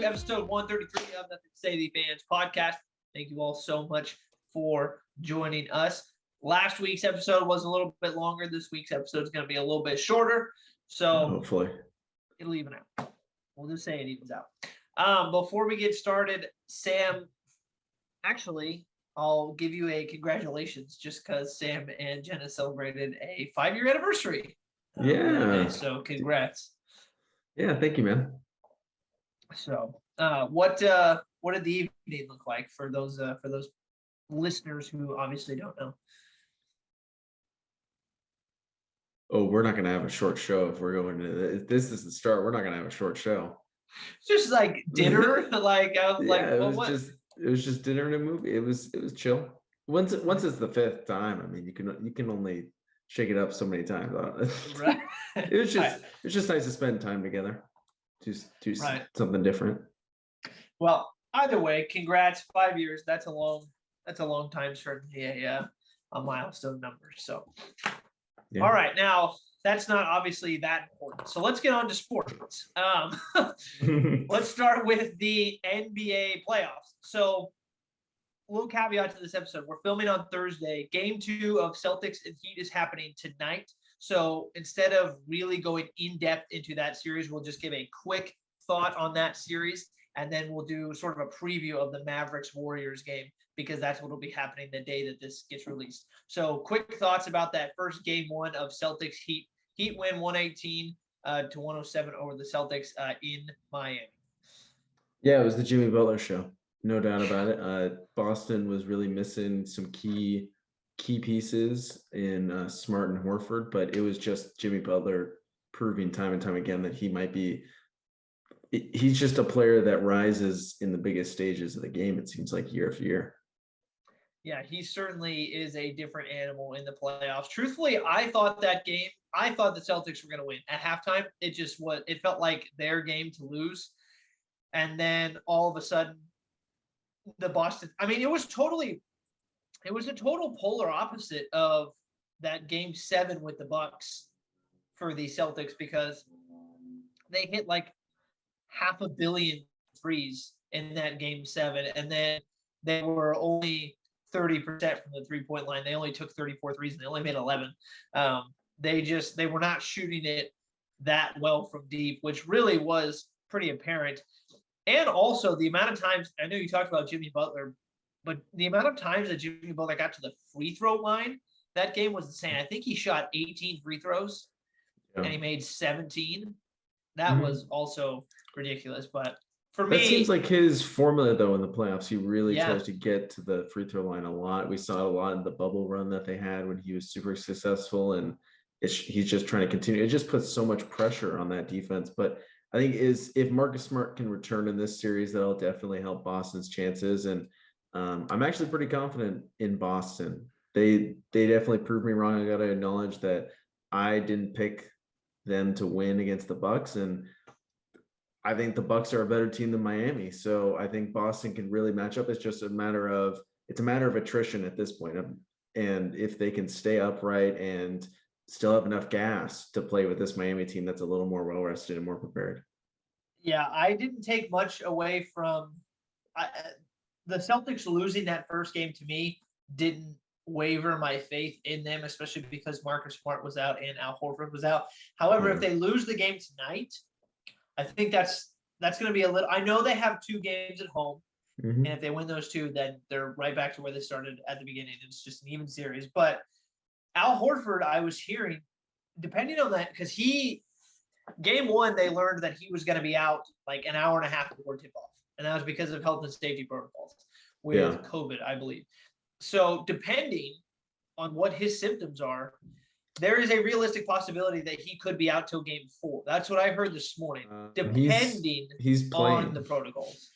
to episode 133 of Nothing to Say the Fans podcast. Thank you all so much for joining us. Last week's episode was a little bit longer. This week's episode is going to be a little bit shorter. So hopefully it'll even out. We'll just say it evens out. Before we get started, Sam, actually, I'll give you a congratulations just because Sam and Jenna celebrated a 5-year anniversary. Yeah. So congrats. Yeah, thank you, man. So, what did the evening look like for those listeners who obviously don't know? Oh, we're not going to have a short show if we're going to. If this is the start, we're not going to have a short show. It's just like dinner, like I was like, it was just dinner and a movie. It was chill. Once it's the fifth time, I mean, you can only shake it up so many times. Right. It was just nice to spend time together. Just do something different. Well, either way, congrats. 5 years. That's a long time, certainly a milestone number. So, yeah. All right, now that's not obviously that important. So let's get on to sports. Let's start with the NBA playoffs. So, a little caveat to this episode: we're filming on Thursday. Game 2 of Celtics and Heat is happening tonight. So instead of really going in depth into that series, we'll just give a quick thought on that series, and then we'll do sort of a preview of the Mavericks Warriors game because that's what will be happening the day that this gets released. So quick thoughts about that first game 1 of Celtics Heat. Heat win 118 to 107 over the Celtics in Miami. Yeah, it was the Jimmy Butler show. No doubt about it. Boston was really missing some key pieces in Smart and Horford, but it was just Jimmy Butler proving time and time again that he's just a player that rises in the biggest stages of the game, it seems like, year after year. Yeah, he certainly is a different animal in the playoffs. Truthfully, I thought the Celtics were going to win. At halftime, it felt like their game to lose. And then all of a sudden, it was a total polar opposite of that game 7 with the Bucks for the Celtics because they hit like 500 million threes in that game 7, and then they were only 30% from the 3-point line. They only took 34 threes and they only made 11. They were not shooting it that well from deep, which really was pretty apparent. And also the amount of times, I know you talked about Jimmy Butler, but the amount of times that Jimmy Butler got to the free throw line, that game was insane. I think he shot 18 free throws and he made 17. That was also ridiculous. But for me, that seems like his formula, though, in the playoffs. He really tries to get to the free throw line a lot. We saw it a lot in the bubble run that they had when he was super successful, and he's just trying to continue. It just puts so much pressure on that defense. But I think if Marcus Smart can return in this series, that'll definitely help Boston's chances. And I'm actually pretty confident in Boston. They definitely proved me wrong. I got to acknowledge that I didn't pick them to win against the Bucks, and I think the Bucks are a better team than Miami. So I think Boston can really match up. It's just a matter of attrition at this point. And if they can stay upright and still have enough gas to play with this Miami team that's a little more well-rested and more prepared. Yeah, I didn't take much away from the Celtics losing that first game. To me, didn't waver my faith in them, especially because Marcus Smart was out and Al Horford was out. However, if they lose the game tonight, I think that's going to be a little. I know they have 2 games at home, and if they win those 2, then they're right back to where they started at the beginning. It's just an even series. But Al Horford, I was hearing, depending on that, because game 1, they learned that he was going to be out like an hour and a half before tip-off, and that was because of health and safety protocols with COVID, I believe. So depending on what his symptoms are, there is a realistic possibility that he could be out till game 4. That's what I heard this morning, depending on the protocols.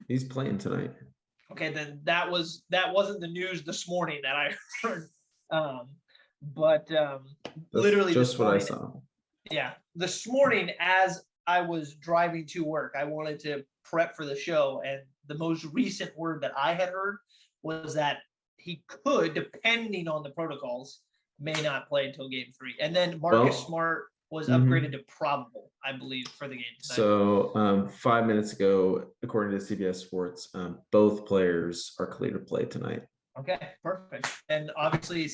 He's playing tonight. Okay, then that wasn't the news this morning that I heard. But literally just what I saw. Yeah, this morning as I was driving to work, I wanted to prep for the show, and the most recent word that I had heard was that he could, depending on the protocols, may not play until game 3. And then Marcus Smart was Mhm. upgraded to probable, I believe, for the game tonight. So 5 minutes ago, according to CBS Sports, both players are cleared to play tonight. Okay, perfect. And obviously he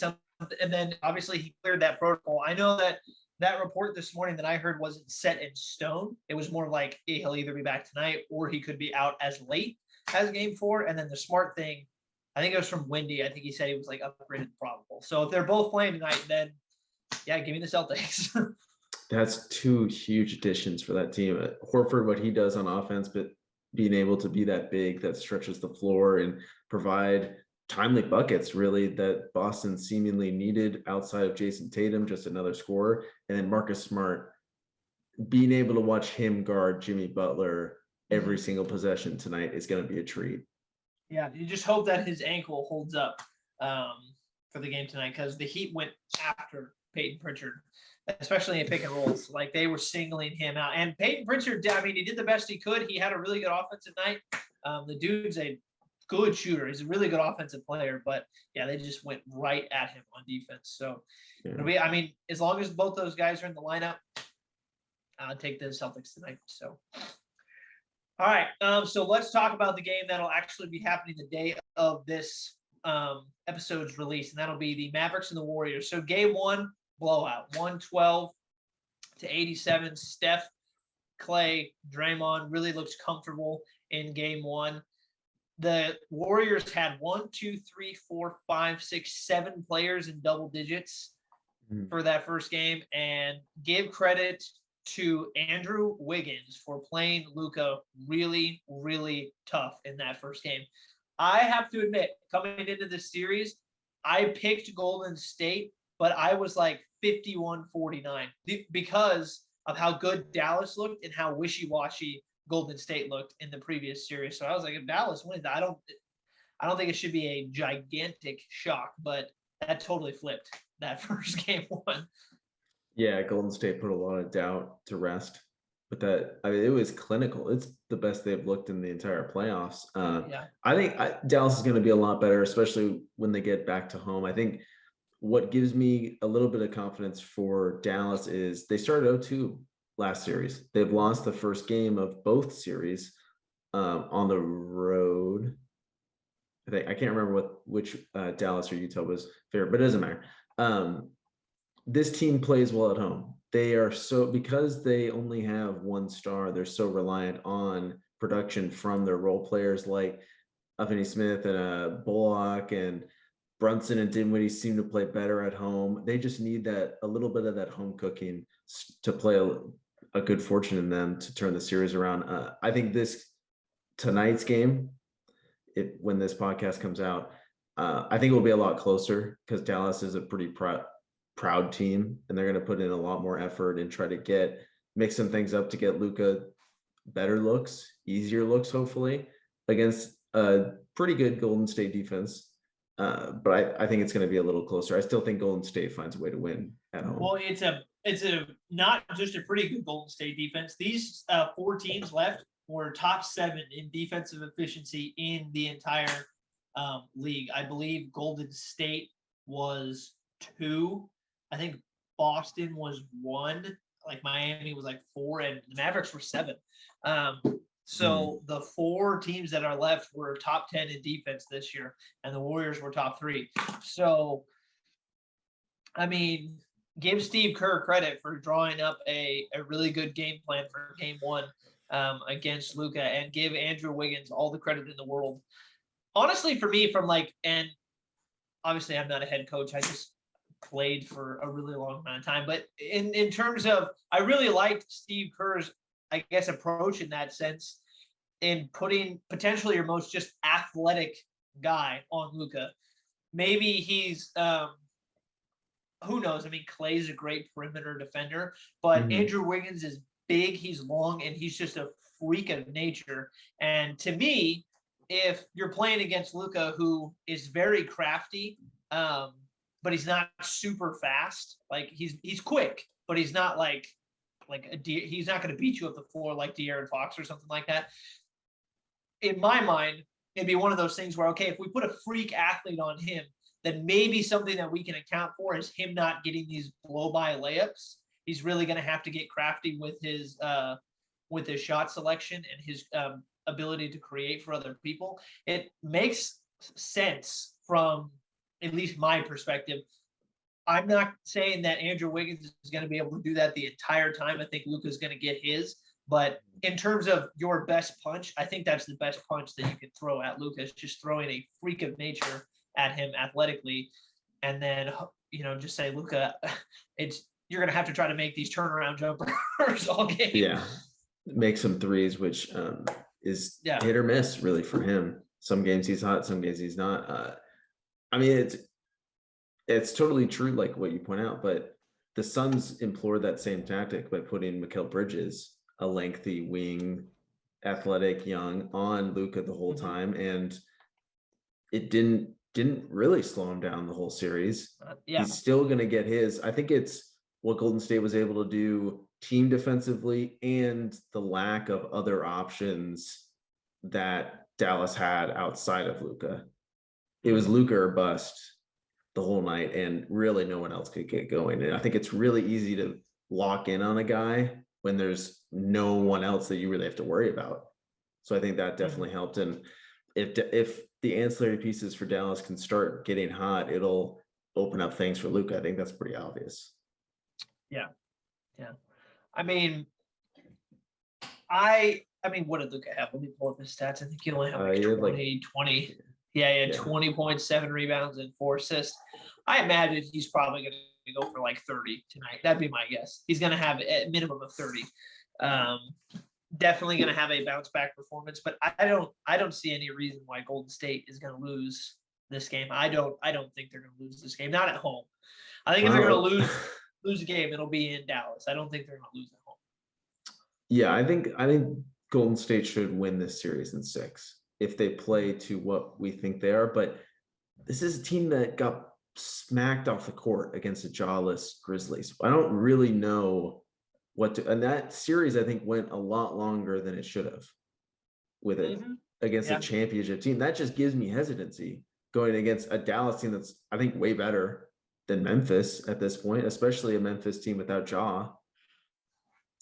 cleared that protocol. I know that report this morning that I heard wasn't set in stone. It was more like he'll either be back tonight or he could be out as late as game 4. And then the smart thing, I think it was from Wendy. I think he said he was like upgraded to probable. So if they're both playing tonight, then yeah, give me the Celtics. That's 2 huge additions for that team. Horford, what he does on offense, but being able to be that big that stretches the floor and provide timely buckets, really, that Boston seemingly needed outside of Jason Tatum, just another scorer. And then Marcus Smart, being able to watch him guard Jimmy Butler every single possession tonight is going to be a treat. Yeah, you just hope that his ankle holds up for the game tonight, because the Heat went after Peyton Pritchard, especially in pick and rolls. Like, they were singling him out. And Peyton Pritchard, I mean, he did the best he could. He had a really good offensive night. The dude's a good shooter. He's a really good offensive player. But, yeah, they just went right at him on defense. So, yeah. I mean, as long as both those guys are in the lineup, I'll take the Celtics tonight. So, all right. So let's talk about the game that'll actually be happening the day of this episode's release, and that'll be the Mavericks and the Warriors. So game 1, blowout, 112-87. Steph, Clay, Draymond really looks comfortable in game 1. The Warriors had 7 players in double digits for that first game, and give credit to Andrew Wiggins for playing Luka really, really tough in that first game. I have to admit, coming into this series, I picked Golden State, but I was like 51-49 because of how good Dallas looked and how wishy-washy Golden State looked in the previous series. So I was like, if Dallas wins, I don't think it should be a gigantic shock, but that totally flipped that first game 1. Yeah, Golden State put a lot of doubt to rest. But that, I mean, it was clinical. It's the best they've looked in the entire playoffs. I think Dallas is going to be a lot better, especially when they get back to home. I think what gives me a little bit of confidence for Dallas is they started 0-2 last series. They've lost the first game of both series on the road. I can't remember which Dallas or Utah was favorite, but it doesn't matter. This team plays well at home. They are because they only have one star, they're so reliant on production from their role players like Finney Smith and Bullock and Brunson and Dinwiddie seem to play better at home. They just need a little bit of that home cooking to play a good fortune in them to turn the series around. I think tonight's game, when this podcast comes out, I think it will be a lot closer because Dallas is a pretty proud team, and they're going to put in a lot more effort and try to mix some things up to get Luka better looks, easier looks, hopefully, against a pretty good Golden State defense. But I think it's going to be a little closer. I still think Golden State finds a way to win at home. Well, it's a not just a pretty good Golden State defense. These 4 teams left were top 7 in defensive efficiency in the entire league. I believe Golden State was 2. I think Boston was 1, like Miami was like 4, and the Mavericks were 7. So the 4 teams that are left were top 10 in defense this year, and the Warriors were top 3. So, I mean, give Steve Kerr credit for drawing up a really good game plan for game 1 against Luka, and give Andrew Wiggins all the credit in the world. Honestly, for me, and obviously I'm not a head coach. I just played for a really long amount of time, but in terms of, I really liked Steve Kerr's, I guess, approach in that sense, in putting potentially your most just athletic guy on Luka. Maybe he's who knows? I mean, Clay's a great perimeter defender, but Andrew Wiggins is big, he's long, and he's just a freak of nature. And to me, if you're playing against Luka, who is very crafty, but he's not super fast. Like, he's quick, but he's not like he's not going to beat you up the floor like De'Aaron Fox or something like that. In my mind, it'd be one of those things where, okay, if we put a freak athlete on him, then maybe something that we can account for is him not getting these blow-by layups. He's really going to have to get crafty with his shot selection and his ability to create for other people. It makes sense from at least my perspective. I'm not saying that Andrew Wiggins is going to be able to do that the entire time. I think Luka's going to get his. But in terms of your best punch, I think that's the best punch that you can throw at Luka, is just throwing a freak of nature at him athletically. And then, just say, Luka, you're going to have to try to make these turnaround jumpers all game. Yeah. Make some threes, which is hit or miss really for him. Some games he's hot, some games he's not. It's totally true, like what you point out, but the Suns employed that same tactic by putting Mikal Bridges, a lengthy wing, athletic, young, on Luka the whole time, and it didn't really slow him down the whole series. He's still going to get his. I think it's what Golden State was able to do team defensively and the lack of other options that Dallas had outside of Luka. It was Luka or bust the whole night, and really no one else could get going. And I think it's really easy to lock in on a guy when there's no one else that you really have to worry about. So I think that definitely helped. And if the ancillary pieces for Dallas can start getting hot, it'll open up things for Luka. I think that's pretty obvious. Yeah. I mean, what did Luka have? Let me pull up his stats. I think he only had like 20. Yeah, he had 20.7 rebounds and 4 assists. I imagine he's probably going to go for like 30 tonight. That'd be my guess. He's going to have a minimum of 30. Definitely going to have a bounce back performance, but I don't see any reason why Golden State is going to lose this game. I don't think they're going to lose this game. Not at home. I think if they're going to lose a game, it'll be in Dallas. I don't think they're going to lose at home. Yeah, I think Golden State should win this series in 6 if they play to what we think they are. But this is a team that got smacked off the court against the jawless Grizzlies. I don't really know what to, and that series I think went a lot longer than it should have with it against a championship team. That just gives me hesitancy going against a Dallas team that's I think way better than Memphis at this point, especially a Memphis team without Ja.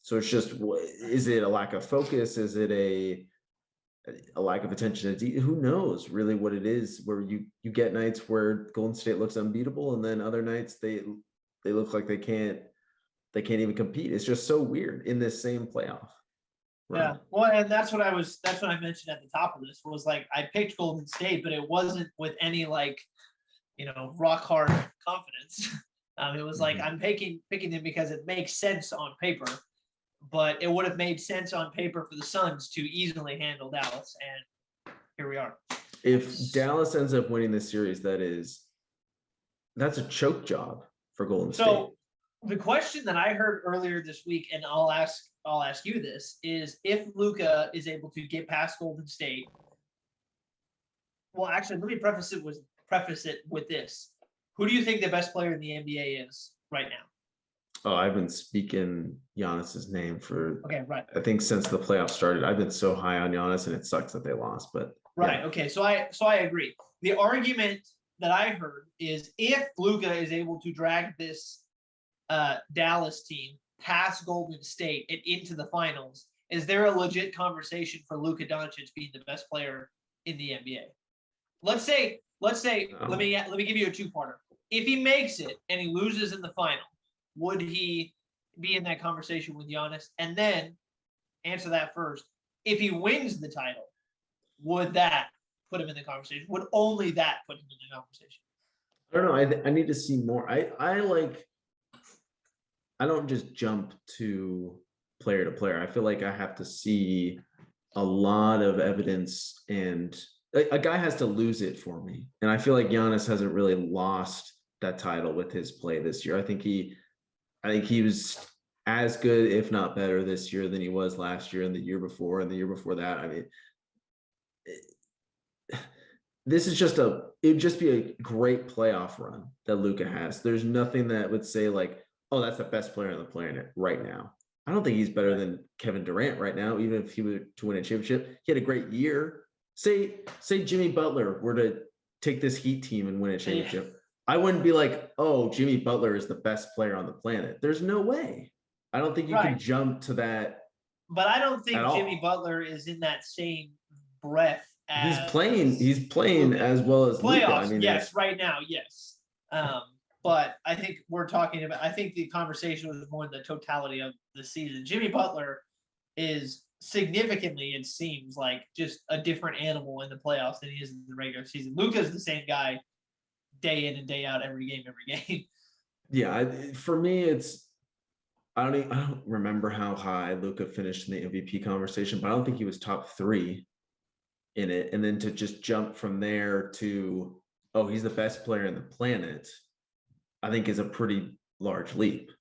So it's just, is it a lack of focus? Is it a lack of attention? Who knows really what it is, where you get nights where Golden State looks unbeatable, and then other nights they look like they can't even compete. It's just so weird in this same playoff. Right? Yeah. Well, and that's what I mentioned at the top of this was like, I picked Golden State, but it wasn't with any rock hard confidence. It was like, I'm picking them because it makes sense on paper, but it would have made sense on paper for the Suns to easily handle Dallas. And here we are. If Dallas ends up winning this series, that's a choke job for Golden State. So the question that I heard earlier this week, and I'll ask you this, is if Luka is able to get past Golden State. Well, actually, let me preface it with this. Who do you think the best player in the NBA is right now? Oh, I've been speaking Giannis's name right. I think since the playoffs started. I've been so high on Giannis, and it sucks that they lost. But right, okay. So I agree. The argument that I heard is if Luka is able to drag this Dallas team past Golden State and into the finals, is there a legit conversation for Luka Doncic being the best player in the NBA? Let's say, let me give you a two-parter. If he makes it and he loses in the final, would he be in that conversation with Giannis? And then answer that first. If he wins the title, would that put him in the conversation? Would only that put him in the conversation? I don't know. I need to see more. I don't just jump to player. I feel like I have to see a lot of evidence, and a guy has to lose it for me. And I feel like Giannis hasn't really lost that title with his play this year. I think he was as good, if not better, this year than he was last year and the year before and the year before that. I mean, this is it'd just be a great playoff run that Luka has. There's nothing that would say like, oh, that's the best player on the planet right now. I don't think he's better than Kevin Durant right now, even if he were to win a championship. He had a great year. Say Jimmy Butler were to take this Heat team and win a championship. I wouldn't be like, oh, Jimmy Butler is the best player on the planet. There's no way. I don't think you can Right. jump to that But I don't at think Jimmy all. Butler is in that same breath He's as playing. He's playing Luka. as well as Luka. I Playoffs, mean, yes, it's right now, yes. But I think we're talking about. I think the conversation was more in the totality of the season. Jimmy Butler is significantly, it seems like, just a different animal in the playoffs than he is in the regular season. Luka's the same guy, day in and day out, every game. yeah. For me, it's I don't remember how high Luka finished in the MVP conversation, but I don't think he was top 3 in it. And then to just jump from there to, oh, he's the best player in the planet, I think is a pretty large leap.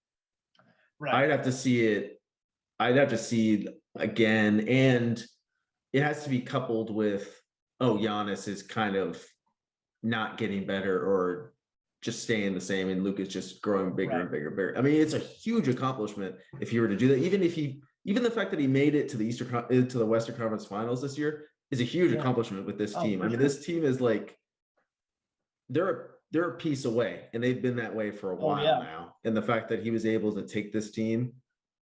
Right. I'd have to see it. I'd have to see again. And it has to be coupled with, oh, Giannis is kind of not getting better or just staying the same, and Luka's just growing bigger and bigger and bigger. I mean, it's a huge accomplishment if you were to do that. Even the fact that he made it to the Western Conference Finals this year is a huge accomplishment with this team. I mean, this team is like they're a piece away, and they've been that way for a while now. And the fact that he was able to take this team,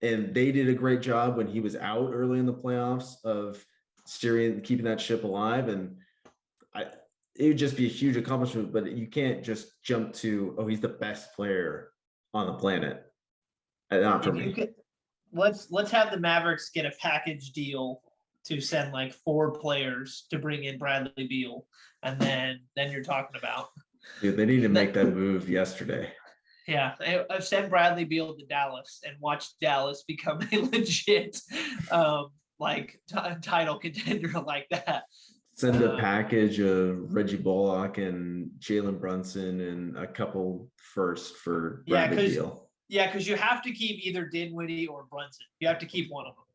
and they did a great job when he was out early in the playoffs of steering, keeping that ship alive. And it would just be a huge accomplishment, but you can't just jump to, oh, he's the best player on the planet. Not for me. Let's have the Mavericks get a package deal to send like 4 players to bring in Bradley Beal, and then you're talking about. Dude, they need to make that move yesterday. Yeah, I've sent Bradley Beal to Dallas and watched Dallas become a legit title contender like that. Send a package of Reggie Bullock and Jalen Brunson and a couple first for Bradley Beal. Yeah, because you have to keep either Dinwiddie or Brunson. You have to keep one of them.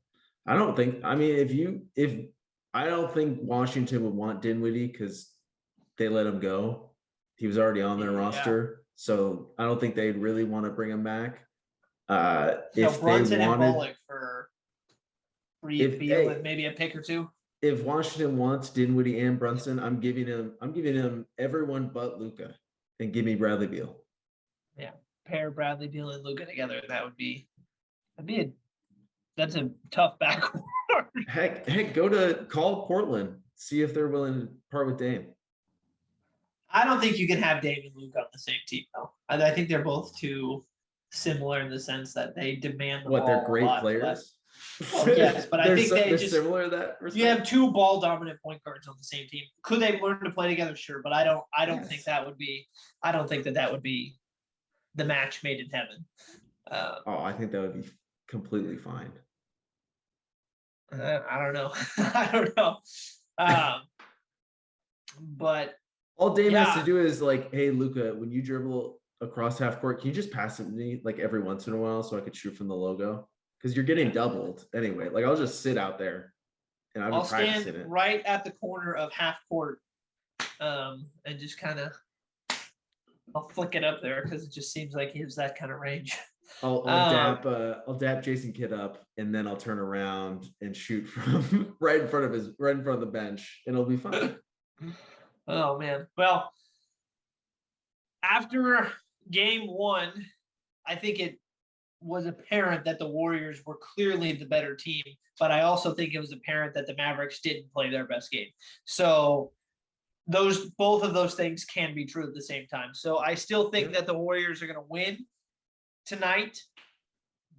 I don't think Washington would want Dinwiddie because they let him go. He was already on their roster. So I don't think they'd really want to bring him back. If Brunson they wanted, and Bullock for Beal and maybe a pick or 2. If Washington wants Dinwiddie and Brunson, I'm giving him everyone but Luka, and give me Bradley Beal. Yeah, pair Bradley Beal and Luka together. That's a tough backcourt. Heck, call Portland, see if they're willing to part with Dame. I don't think you can have Dame and Luka on the same team, though. I think they're both too similar in the sense that they demand the ball. They're great players. Well, yes, but I think they're just similar to that. You have 2 ball dominant point guards on the same team. Could they learn to play together? Sure, but I don't think that would be. I don't think that would be the match made in heaven. I think that would be completely fine. I don't know. I don't know. But all Dame has to do is like, hey, Luka, when you dribble across half court, can you just pass it to me like every once in a while so I could shoot from the logo? Because you're getting doubled anyway. Like I'll just sit out there and I'll stand right at the corner of half court, and just kind of I'll flick it up there because it just seems like he has that kind of range. I'll dap Jason Kidd up, and then I'll turn around and shoot from right in front of the bench, and it'll be fine. Oh man. Well, after game 1, I think it was apparent that the Warriors were clearly the better team, but I also think it was apparent that the Mavericks didn't play their best game. So both of those things can be true at the same time. So I still think that the Warriors are going to win tonight,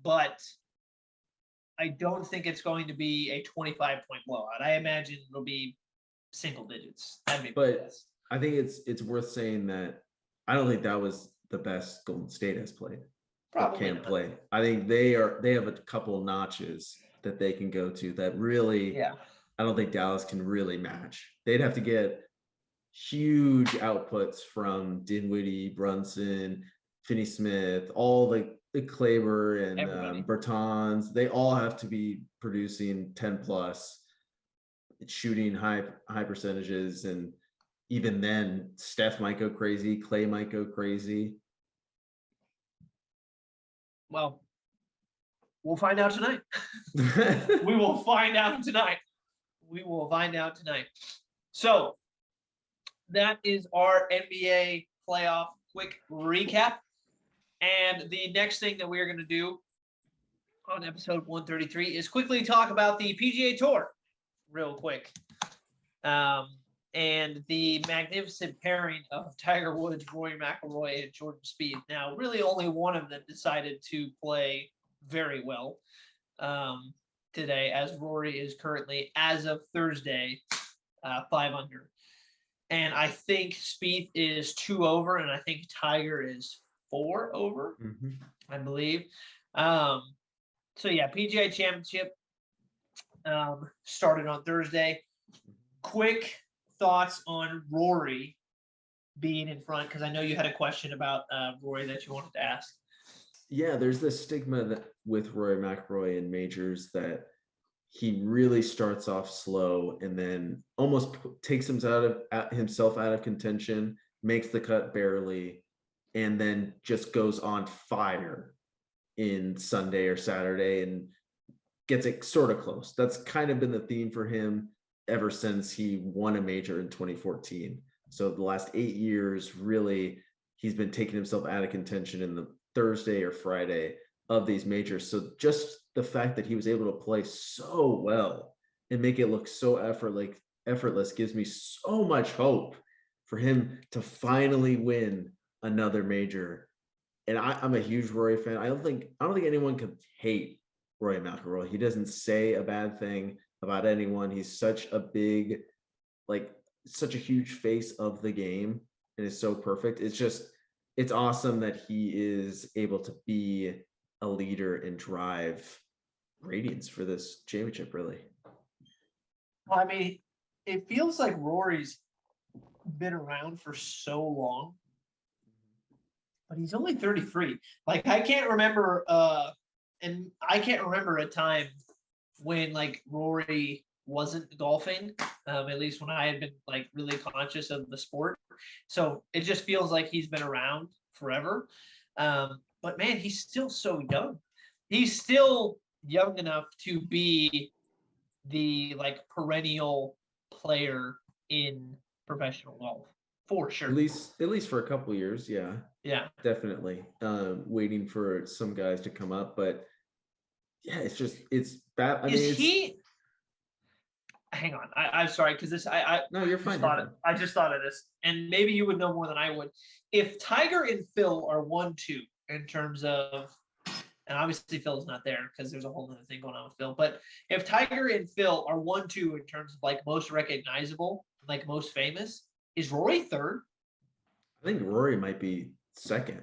but I don't think it's going to be a 25-point blowout. I imagine it'll be single digits. But I think it's worth saying that I don't think that was the best Golden State has played. Probably can not. play. I think they have a couple notches that they can go to that really. I don't think Dallas can really match. They'd have to get huge outputs from Dinwiddie, Brunson, Finney-Smith, all the Kleber and Bertans. They all have to be producing 10 plus, shooting high percentages, and even then Steph might go crazy, Clay might go crazy. Well, we'll find out tonight. We will find out tonight. So that is our NBA playoff quick recap. And the next thing that we're going to do on episode 133 is quickly talk about the PGA Tour real quick. And the magnificent pairing of Tiger Woods, Rory McIlroy, and Jordan Spieth. Now, really only one of them decided to play very well today, as Rory is currently, as of Thursday, 5 under. And I think Spieth is 2 over, and I think Tiger is 4 over, I believe. So, yeah, PGA Championship started on Thursday. Quick thoughts on Rory being in front, because I know you had a question about Rory that you wanted to ask. Yeah, there's this stigma that with Rory McIlroy in majors that he really starts off slow and then almost takes himself out of contention, makes the cut barely, and then just goes on fire in Sunday or Saturday and gets it sort of close. That's kind of been the theme for him ever since he won a major in 2014. So the last 8 years, really, he's been taking himself out of contention in the Thursday or Friday of these majors. So just the fact that he was able to play so well and make it look so effortless gives me so much hope for him to finally win another major. And I'm a huge Rory fan. I don't think anyone could hate Rory McIlroy. He doesn't say a bad thing about anyone. He's such a big, such a huge face of the game and is so perfect. It's awesome that he is able to be a leader and drive ratings for this championship, really. Well, I mean, it feels like Rory's been around for so long, but he's only 33. Like, I can't remember a time when Rory wasn't golfing, at least when I had been really conscious of the sport. So it just feels like he's been around forever. But man, he's still so young. He's still young enough to be the perennial player in professional golf, for sure. At least for a couple of years, yeah. Yeah. Definitely. Waiting for some guys to come up, but yeah, it's bad. Hang on. I'm sorry, because no, you're fine. I just thought of this, and maybe you would know more than I would. If Tiger and Phil are 1-2 in terms of, and obviously Phil's not there because there's a whole other thing going on with Phil, but if Tiger and Phil are 1-2 in terms of most recognizable, most famous, is Rory third? I think Rory might be second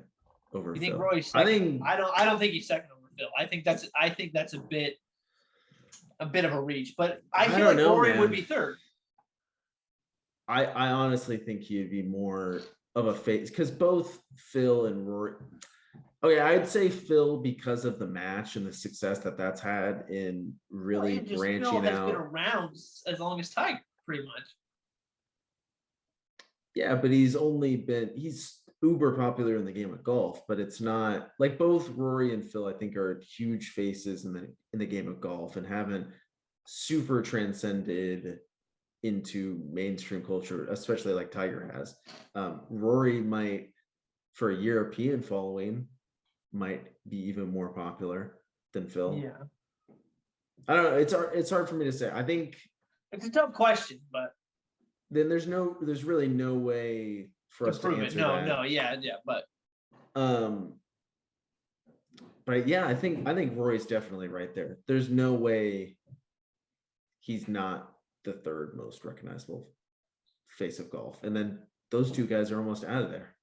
over Phil. You think Rory's second? I don't think he's second over Phil. I think that's a bit of a reach, but I feel like Rory would be third. I honestly think he'd be more of a face, because both Phil and Rory. Okay, I'd say Phil because of the match and the success that's had in really branching Phil has out. Been around as long as Tiger, pretty much. Yeah, but he's uber popular in the game of golf, but it's not like both Rory and Phil, I think, are huge faces in the game of golf and haven't super transcended into mainstream culture, especially like Tiger has. Rory might, for a European following, might be even more popular than Phil. Yeah. I don't know. It's hard for me to say. I think it's a tough question, but then there's really no way for us to answer that. No, yeah, but yeah, I think Rory's definitely right there. There's no way he's not the third most recognizable face of golf, and then those two guys are almost out of there.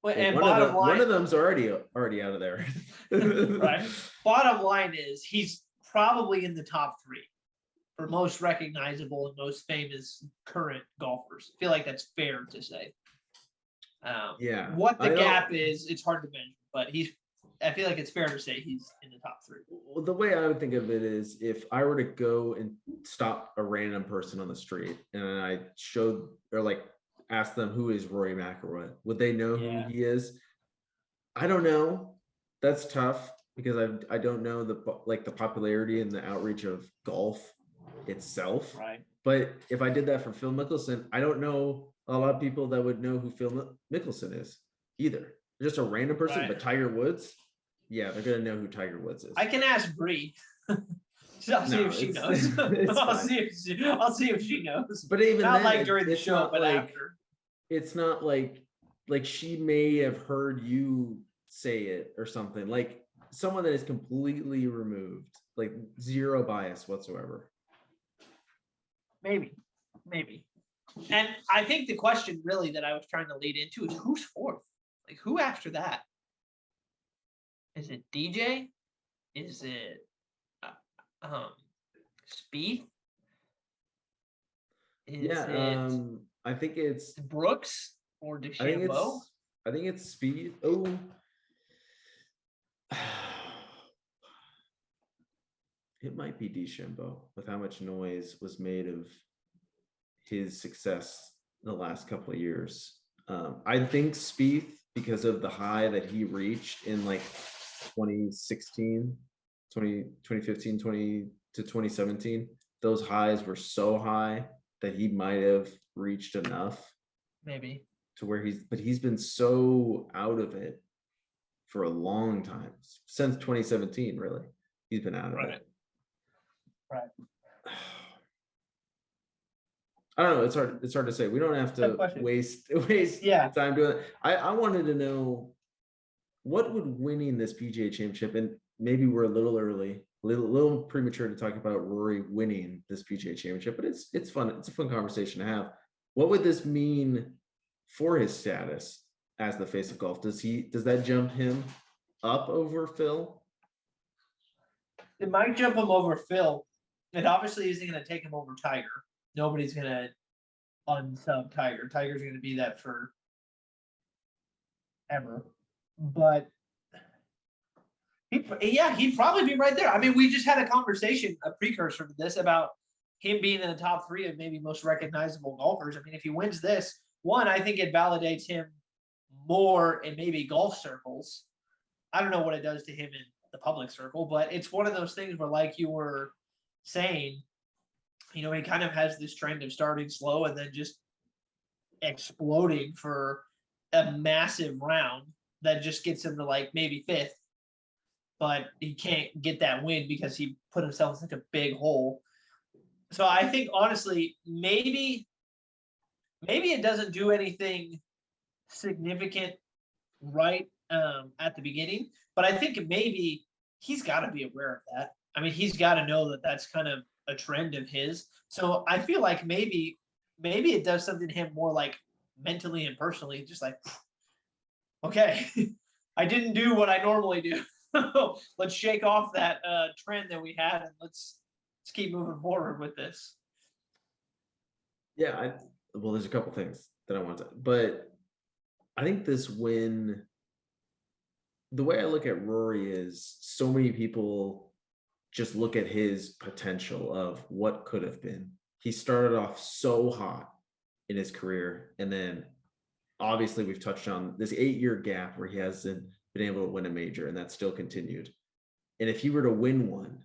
Well, and one of them's already out of there. Right. Bottom line is he's probably in the top 3 for most recognizable and most famous current golfers. I feel like that's fair to say. Yeah. What the gap is, it's hard to measure, but I feel like it's fair to say he's in the top 3. Well, the way I would think of it is if I were to go and stop a random person on the street and I showed or ask them who is Rory McIlroy, would they know who he is? I don't know. That's tough because I don't know the popularity and the outreach of golf itself. Right. But if I did that for Phil Mickelson, I don't know a lot of people that would know who Phil Mickelson is. either. Just a random person, Right. but Tiger Woods, yeah, they're gonna know who Tiger Woods is. I can ask Bree. I'll see if she knows. I'll see if she knows. But even not then, like during the it's show, not but like, after. it's not like she may have heard you say it or something. Like someone that is completely removed, like zero bias whatsoever. Maybe. And I think the question really that I was trying to lead into is who's fourth? Like who after that? Is it DJ? Is it Spieth? Is it I think it's Brooks or DeChambeau? I think it's Spieth. Oh, it might be DeChambeau with how much noise was made of his success in the last couple of years. I think Spieth, because of the high that he reached in like 2016, 2015, 20 to 2017, those highs were so high that he might have reached enough Maybe to where he's been so out of it for a long time, since 2017. Really, he's been out of it. Right. I don't know. It's hard to say. We don't have to waste time doing it. I wanted to know what would winning this PGA Championship, and maybe we're a little early, a little premature to talk about Rory winning this PGA Championship, but it's fun. It's a fun conversation to have. What would this mean for his status as the face of golf? Does that jump him up over Phil? It might jump him over Phil. It obviously isn't going to take him over Tiger. Nobody's going to unsub Tiger. Tiger's going to be that for ever. But he'd probably be right there. I mean, we just had a conversation, a precursor to this, about him being in the top three of maybe most recognizable golfers. I mean, if he wins this, one, I think it validates him more in maybe golf circles. I don't know what it does to him in the public circle, but it's one of those things where, like you were saying, he kind of has this trend of starting slow and then just exploding for a massive round that just gets him to like maybe fifth, but he can't get that win because he put himself in such a big hole. So I think honestly, maybe it doesn't do anything significant right at the beginning, but I think maybe he's got to be aware of that. I mean, he's got to know that that's kind of a trend of his. So I feel like maybe it does something to him more like mentally and personally, just like, okay, I didn't do what I normally do. Let's shake off that trend that we had, and let's keep moving forward with this. Yeah, well, there's a couple things that I want to, but I think this win, the way I look at Rory is so many people just look at his potential of what could have been. He started off so hot in his career, and then obviously we've touched on this 8-year gap where he hasn't been able to win a major, and that still continued. And if he were to win one,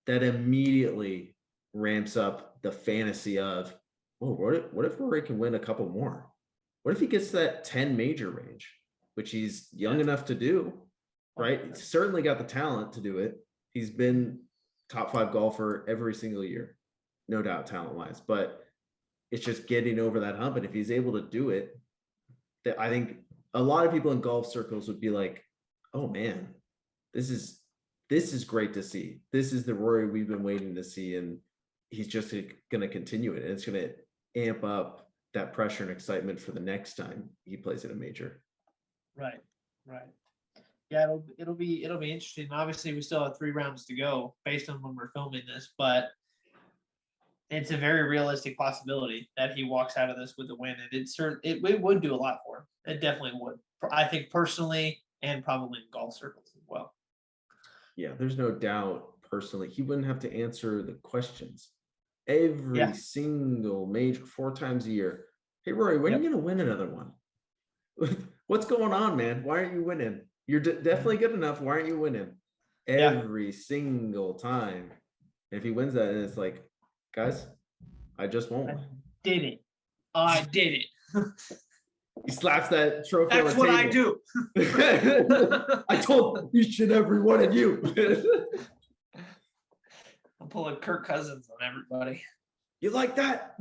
that immediately ramps up the fantasy of, oh, what if Rory can win a couple more? What if he gets that 10 major range, which he's young enough to do, right? He's certainly got the talent to do it. He's been top 5 golfer every single year, no doubt, talent-wise. But it's just getting over that hump. And if he's able to do it, that I think a lot of people in golf circles would be like, oh man, this is great to see. This is the Rory we've been waiting to see. And he's just going to continue it. And it's going to amp up that pressure and excitement for the next time he plays in a major. Right. Yeah, it'll be interesting. Obviously, we still have 3 rounds to go based on when we're filming this, but it's a very realistic possibility that he walks out of this with a win, and it would do a lot for him. It definitely would. I think personally, and probably in golf circles as well. Yeah, there's no doubt. Personally, he wouldn't have to answer the questions every single major 4 times a year. Hey, Rory, when are you going to win another one? What's going on, man? Why aren't you winning? You're definitely good enough. Why aren't you winning? Every single time. If he wins that, and it's like, guys, I just won't win. I did it. He slaps that trophy. That's what I do. I told each and every one of you. I'm pulling Kirk Cousins on everybody. You like that?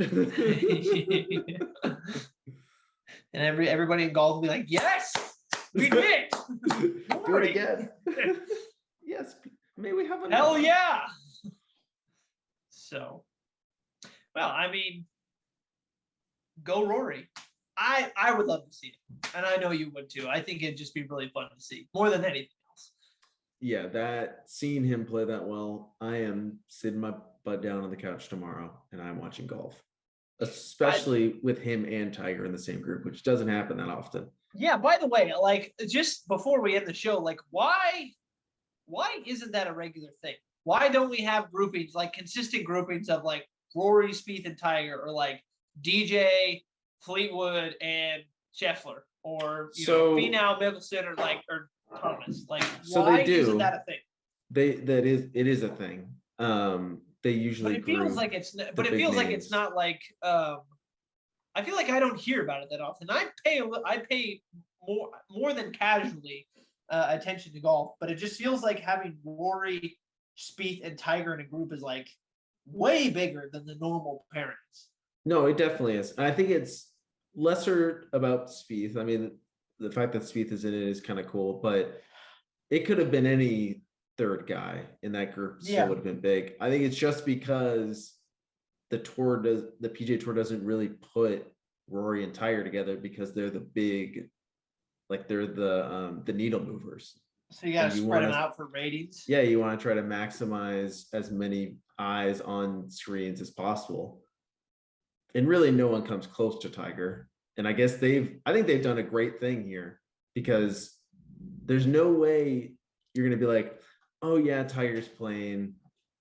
And everybody in golf will be like, yes, we did. Do it again. Yes, may we have another? Hell yeah. So, well, I mean, go Rory. I would love to see it. And I know you would too. I think it'd just be really fun to see more than anything else. Yeah, seeing him play that well, I am sitting my butt down on the couch tomorrow and I'm watching golf. Especially with him and Tiger in the same group, which doesn't happen that often. Yeah, by the way, like just before we end the show, like why isn't that a regular thing? Why don't we have groupings, like consistent groupings of like Rory, Spieth, and Tiger, or like DJ, Fleetwood, and Scheffler, or Finau, Mickelson, or Thomas? Like, so why they do. isn't that a thing? It is a thing. They usually. But it feels like it's. But it feels like it's not like. I feel like I don't hear about it that often. I pay more than casually attention to golf, but it just feels like having Rory, Spieth, and Tiger in a group is like way bigger than the normal pairings. No, it definitely is. I think it's lesser about Spieth. I mean, the fact that Spieth is in it is kind of cool, but it could have been any third guy in that group. Still would have been big. I think it's just because the PGA Tour doesn't really put Rory and Tiger together because they're the big, like they're the needle movers. So you got to spread them out for ratings. Yeah, you want to try to maximize as many eyes on screens as possible. And really no one comes close to Tiger. And I guess I think they've done a great thing here, because there's no way you're going to be like, oh yeah, Tiger's playing,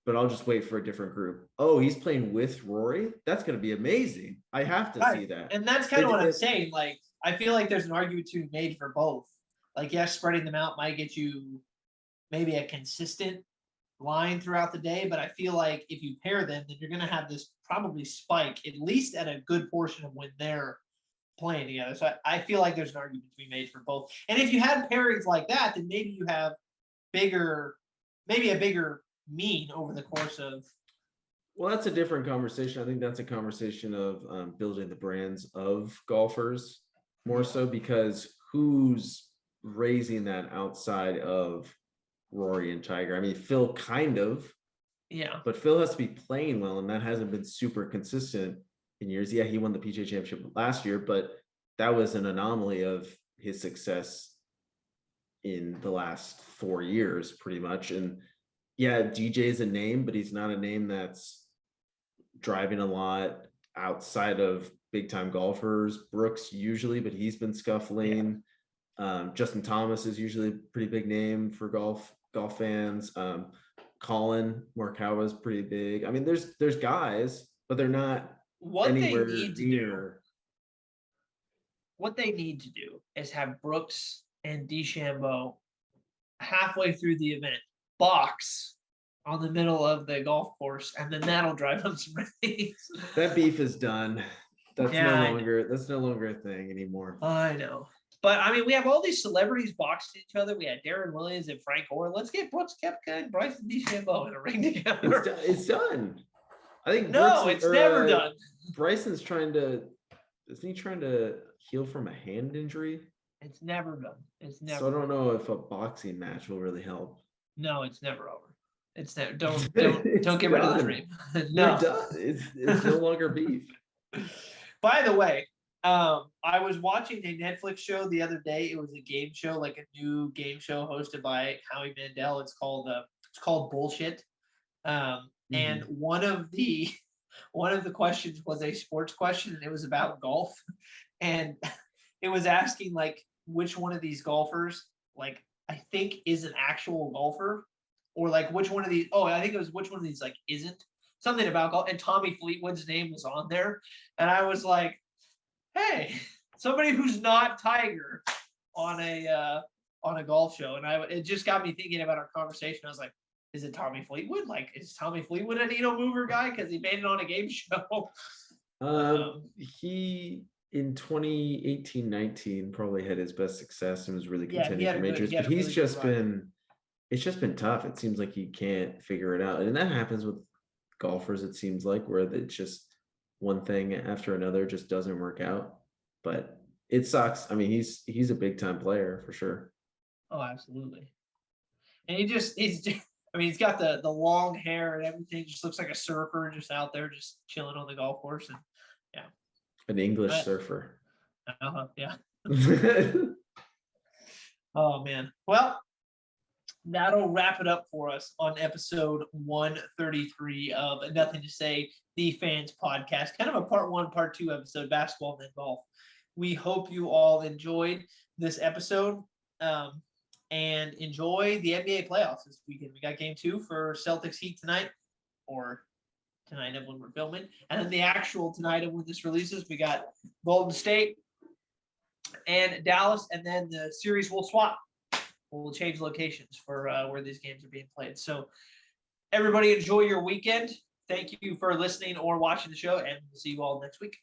but I'll just wait for a different group. Oh, he's playing with Rory? That's going to be amazing. I have to see that. And that's kind of what I'm saying. Like, I feel like there's an argument to be made for both. Like, yes, spreading them out might get you maybe a consistent line throughout the day, but I feel like if you pair them, then you're going to have this probably spike, at least at a good portion of when they're playing together. So I feel like there's an argument to be made for both. And if you had pairings like that, then maybe you have maybe a bigger mean over the course of. Well, that's a different conversation. I think that's a conversation of building the brands of golfers more so, because who's raising that outside of Rory and Tiger? I mean, Phil kind of. Yeah. But Phil has to be playing well, and that hasn't been super consistent in years. Yeah, he won the PGA Championship last year, but that was an anomaly of his success in the last 4 years, pretty much. And yeah, DJ is a name, but he's not a name that's driving a lot outside of big time golfers. Brooks usually, but he's been scuffling. Yeah. Justin Thomas is usually a pretty big name for golf fans. Colin Morikawa is pretty big. I mean, there's guys, but they're not anywhere near. What they need to do is have Brooks and DeChambeau halfway through the event box on the middle of the golf course, and then that'll drive them some ratings. That beef is done. That's no longer a thing anymore. I know. But I mean, we have all these celebrities boxing each other. We had Darren Williams and Frank Gore. Let's get Brooks Koepka and Bryson DeChambeau in a ring together. It's done. I think it's never done. Bryson's isn't he trying to heal from a hand injury? It's never done. It's never. So I don't know if a boxing match will really help. No, it's never over. It's never. Don't get rid of the dream. No, it's no longer beef. By the way, I was watching a Netflix show the other day. It was a game show, like a new game show hosted by Howie Mandel. It's called Bullshit. And one of the questions was a sports question, and it was about golf. And it was asking like which one of these golfers, like I think is an actual golfer, or like which one of these. Oh, I think it was which one of these like isn't. Something about golf, and Tommy Fleetwood's name was on there, and I was like, "Hey, somebody who's not Tiger on a golf show," and it just got me thinking about our conversation. I was like, "Is it Tommy Fleetwood? Like, is Tommy Fleetwood a needle mover guy because he made it on a game show?" He in 2018-19 probably had his best success and was really Yeah, contending for majors, he had but a he's really good just run. been, it's just been tough. It seems like he can't figure it out. And that happens with golfers, it seems like, where it's just one thing after another just doesn't work out. But it sucks. I mean, he's a big time player for sure. Oh, absolutely. And I mean, he's got the long hair and everything. Just looks like a surfer, just out there, just chilling on the golf course. And yeah, An English surfer. Yeah. Oh man. Well, that'll wrap it up for us on episode 133 of Nothing to Say, the Fans Podcast. Kind of a part 1, part 2 episode, basketball and then golf. We hope you all enjoyed this episode. And enjoy the NBA playoffs this weekend. We got game 2 for Celtics Heat tonight, or tonight of when we're filming. And then the actual tonight of when this releases, we got Golden State and Dallas, and then the series will swap. We'll change locations for where these games are being played. So everybody enjoy your weekend. Thank you for listening or watching the show, and we'll see you all next week.